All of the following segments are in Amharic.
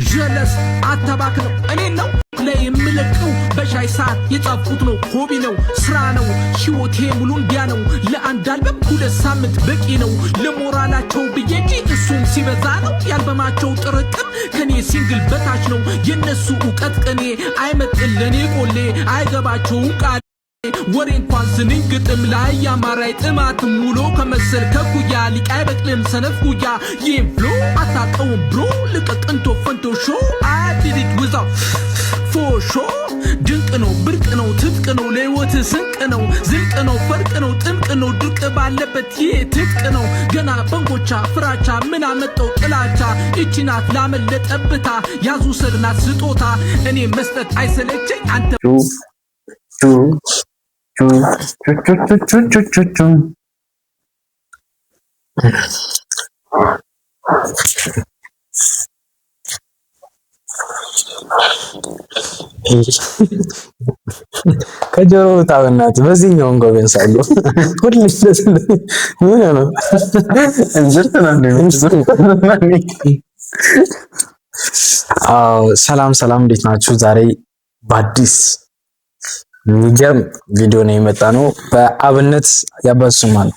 ጀለስ አታባክ ነው እኔ ነው ላይ የምለቀው በሻይ ሰዓት የጻፍኩት ነው ሆቢ ነው ስራ ነው ህይወቴ ሙሉ እንዲያ ነው ለአንድ አልበም 2 ሳምንት በቂ ነው ለሞራላቸው ብዬ እንጂ እሱም ሲበዛ ነው ያልበማቸው ጥርቅም ከኔ ሲንግል በታች ነው የነሱ ዕውቀት ቀኔ አይመጥን ለኔ ቆሌ አይገባቸውም ቃል ወሬ እንኳን ስንኝ ግጥም ላይ ያማራይ ጥማት ሙሉ ከመሰል ከኩያ ሊቃይ በቅልም ሰነፍ ኩያ ይም ፍሎ አታቀውም ብሮ ልቀቅንቶ ፈንቶ ሾ አዲዲት ውዛው ፎሾ ድንቅ ነው ብርቅ ነው ትጥቅ ነው ለህይወት ስንቅ ነው ዝልቅ ነው ፈርቅ ነው ጥምቅ ነው ድርቅ ባለበት ይሄ ትጥቅ ነው ገና በንጎቻ ፍራቻ ምን አመጣው ጥላቻ እቺናት ላመለጠብታ ያዙ ስርናት ስጦታ እኔ መስጠት አይሰለቸኝ አንተ ከጆሮ ታውናት በዚህኛው እንጎበን ሳሉ ሁሉስ ምን ነው ሰላም እንዴት ናችሁ? ዛሬ በአዲስ የሚገርም ቪዲዮ ነው የመጣ ነው። በአብነት ያበሱማል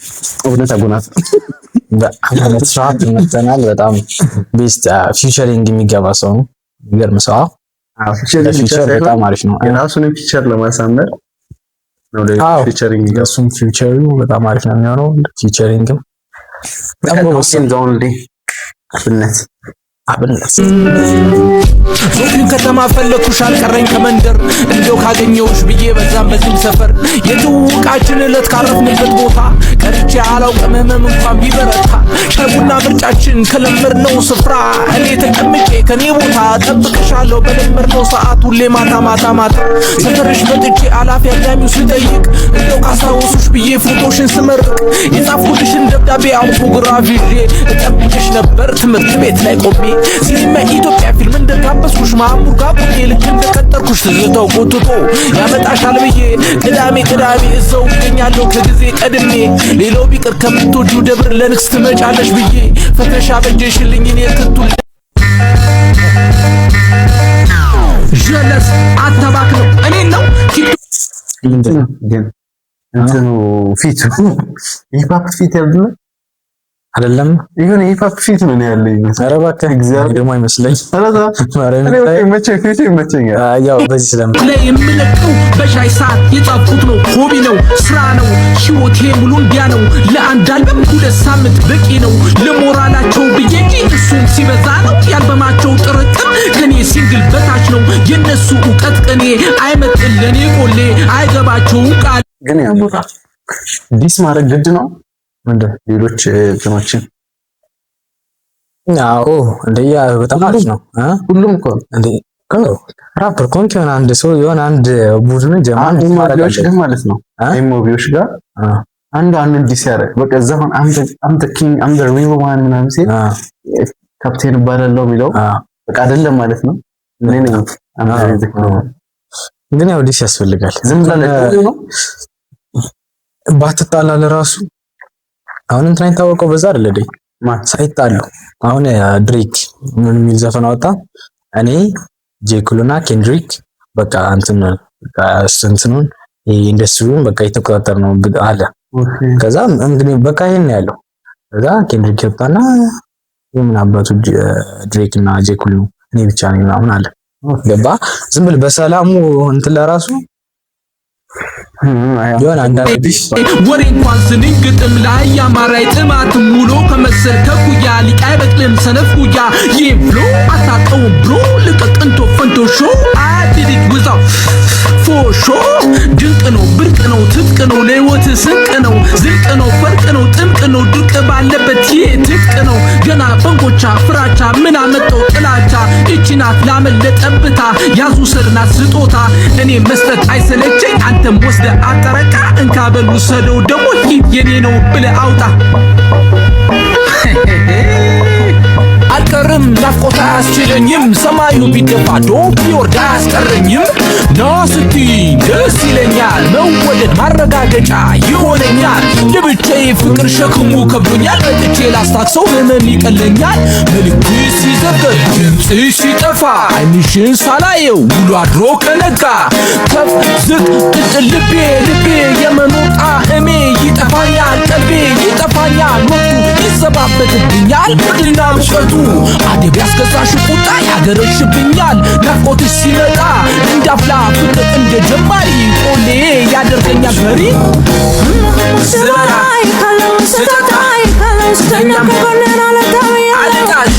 እውነት አጎናት በአብነት ሻት መተናል። በጣም ቤስት ፊቸሪንግ የሚገባ ሰው ነው። የሚገርም ሰው ፊቸር በጣም አሪፍ ነው። የራሱን ፊቸር ለማሳመር ነው ፊቸሪንግ እሱም ፊቸሩ በጣም አሪፍ ነው የሚሆነው። ፊቸሪንግም በጣም ወሰን ዳውንሊ አብነት ዞክን ከተማ ፈለኩሽ አልቀረኝ ከመንደር እንደው ካገኘውሽ ብዬ በዛም በዚህም ሰፈር የትውቃችን እለት ካረፍንበት ቦታ ቀርቼ አላውቅም ህመም እንኳን ቢበረታ ሻይቡና ምርጫችን ከለመድነው ስፍራ እኔ ተቀምጬ ከኔ ቦታ ጠብቅሻለሁ በለመድነው ሰዓት ሁሌ ማታ ሰፈርሽ መጥቼ አላፊ አዳሚው ስጠይቅ እንደው ካስታወሱሽ ብዬ ፎቶሽን ስመርቅ የጻፍኩልሽን ደብዳቤ አውቶግራፍ ይዤ እጠብቅሽ ነበር ትምህርት ቤት ላይ ቆሜ ሲኒማ ኢትዮጵያ ፊልም እንደጋበዝኩሽ ማሙር ጋር ቁጤ ልክ እንደቀጠርኩሽ ትዝታው ጎትቶ ያመጣሻል ብዬ ቅዳሜ እዛው እገኛለሁ ከጊዜ ቀድሜ ሌላው ቢቀር ከምትወጂው ደብር ለንግስ ትመጫለሽ ብዬ ፈተሻ በጀሽልኝ እኔ ትቱል ጀለስ አታባክ ነው እኔ ነው እንትኑ ፊቱ ሂፓፕ ፊት አይደለም ይሁን ሂፓፕ ፊት ነው ያለኝ ኧረ እባክህ እግዚአብሔር ደግሞ አይመስለኝ ያው በዚህ ስለም ላይ የምለቀው በሻይ ሰዓት የጻፍኩት ነው ሆቢ ነው ስራ ነው ህይወቴ ሙሉ እንዲያ ነው ለአንድ አልበም 2 ሳምንት በቂ ነው ለሞራላቸው ብዬ እንጂ እሱም ሲበዛ ነው ያልበማቸው ጥርቅም ከኔ ሲንግል በታች ነው የነሱ ዕውቀት ቀኔ አይመጥን ለኔ ቆሌ አይገባቸውም ቃል ግን ያሞታ ዲስ ማድረግ ግድ ነው ምንድን ሌሎች እንትኖችን ያው እንደያ በጣም አሪፍ ነው ሁሉም እኮ እንዴ ራፐር ኮንክ የሆነ አንድ ሰው የሆነ አንድ ቡድን ጀማን ማድረጋሽ ማለት ነው ኤምኦቢዎች ጋር አንድ ዲስ ያደርግ በቃ ዘመን አንተ ኪንግ አንደ ሪል ዋን ምናምን ሲል ካፕቴን ባላለው የሚለው በቃ አይደለም ማለት ነው እኔ ነኝ ግን ያው ዲስ ያስፈልጋል ዝም ብለህ ነው ባትጣላ ለራሱ አሁን እንትን አይታወቀው በዛ አይደለ ደይ ሳይጣሉ አሁን ድሪክ ምን የሚል ዘፈን አወጣ እኔ ጄኩልና ኬንድሪክ በቃ እንትን በቃ እንትኑን ኢንዱስትሪውን በቃ የተቆጣጠር ነው አለ ከዛ እንግዲህ በቃ ይሄን ያለው ከዛ ኬንድሪክ ወጣና ምን አባቱ ድሪክ እና ጄኩል እኔ ብቻ ነኝ ምናምን አለ ገባ ዝም ብለ በሰላሙ እንትን ለራሱ የሆነ አንዳንድ ወሬ እንኳን ስንኝ ግጥም ላይ ያማራይ ጥማት ሙሉ ከመሰል ከኩያ ሊቃይ በቅልም ሰነፍ ኩያ ይም ፍሎ አታቀውም ብሮ ልቀቅንቶ ፈንቶ ሾ አዲዲት ውዛው ፎሾ ድንቅ ነው ብርቅ ነው ትጥቅ ነው ለህይወት ስንቅ ነው ዝልቅ ነው ፈርቅ ነው ጥምቅ ነው ድርቅ ባለበት ይሄ ትጥቅ ነው ገና በንጎቻ ፍራቻ ምን አመጣው ጥላቻ እቺናት ላመለጠብታ ያዙ ስርናት ስጦታ እኔ መስጠት አይሰለቸኝ አንተም ወስደ አጠረቃ እንካበል ውሰደው ደሞ የኔ ነው ብለህ አውጣ አልቀርም ናፍቆት አያስችለኝም ሰማዩ ቢደፋዶ ቢወርድ አያስቀረኝም ናስቲ ደስ ይለኛል መወደድ ማረጋገጫ ይሆነኛል ለብቻዬ ፍቅር ሸክሙ ከብዶኛል መጥቼ ላስታክሰው ህመም ይቀለኛል መልክት ሲዘገይ ድምፁ ድምፅሽ ሲጠፋ ዓይንሽን ሳላየው ውሎ አድሮ ከነጋ ከፍ ዝቅ ቅጥል ልቤ የመኖር ጣዕሜ ይጠፋኛል ቀልቤ ይጠፋኛል ወቅቱ ይዘባበትብኛል ብርድና ሙቀቱ አደብ ያስገዛሽ ቁጣ ያገረሽብኛል ናፍቆትሽ ሲመጣ እንዳፍላ ፍቅር እንደ ጀማሪ ቆሌ ያደርገኛል ፈሪ ስራይ ካለው ስታታይ ካለው ስተኛ ከጎኔና አለታሽ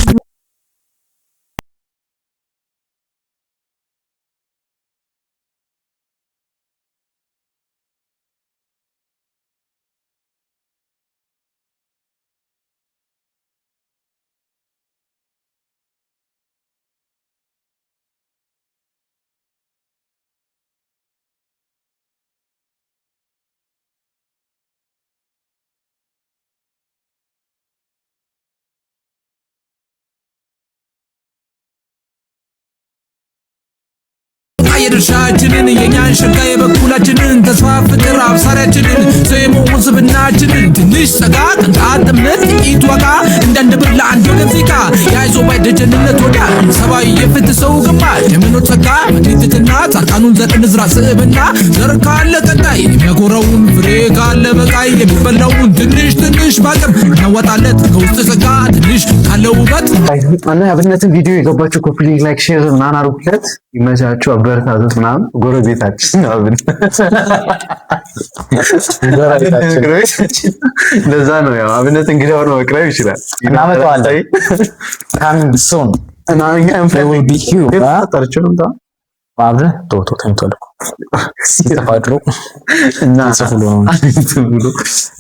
የድርሻችንን የኛን ሸጋ የበኩላችንን ተስፋ ፍቅር አብሳሪያችንን ሰሞ ውዝብናችንን ትንሽ ጸጋ ቅንጣት እምነት ጥቂት ዋጋ እንዳንድ ብር ለአንድ ወገን ዜጋ የአይዞ ባይ ደጀንነት ወዳ ሰብአዊ የፍትህ ሰው ግንባር የምኖር ጸጋ መክሊትና ጻድቃኑን ዘር እንዝራ ስብዕና ዘር ካለ ቀጣይ የሚያጎረውን ፍሬ ካለ በቃይ የሚበላውን ትንሽ ባቅም እናወጣለት ከውስጥ ጸጋ ትንሽ ካለ ውበት እና የአብነትን ቪዲዮ የገባችሁ ኮፒ ሊንክ ላይክ ሼር ምናምን አድርጉለት። ይመቻችሁ። አበረታቱት ምናምን ጎረቤታችን ነው አብን ለዛ ነው ያው አብነት እንግዲህ አሁን መቅረብ ይችላል እናመጣዋለን coming soon እና they will be here ታርቸውም ታ አብረ ቶቶ ተንቶልኩ ሲተፋድሩ እና ሰፍሎ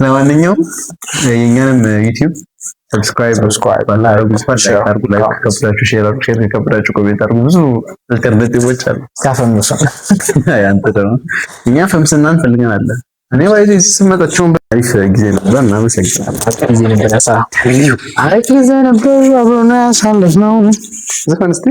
ለማንኛውም የኛንም ዩቲዩብ ሰብስክራይብ ላይክ ከብራችሁ ሼር ከብራችሁ ኮሜንት አድርጉ። ብዙ አልተርናቲቮች አሉ። ካፈምሱ ያንተ ደግሞ እኛ ፈምስናን ፈልገናል። እኔ ባይዚ ስመጣችሁ አሪፍ ጊዜ ነበር እና ጊዜ ነበር ያሳ አሪፍ ጊዜ ነበር አብሮና ያሳለፍነው ዘፈን እስቲ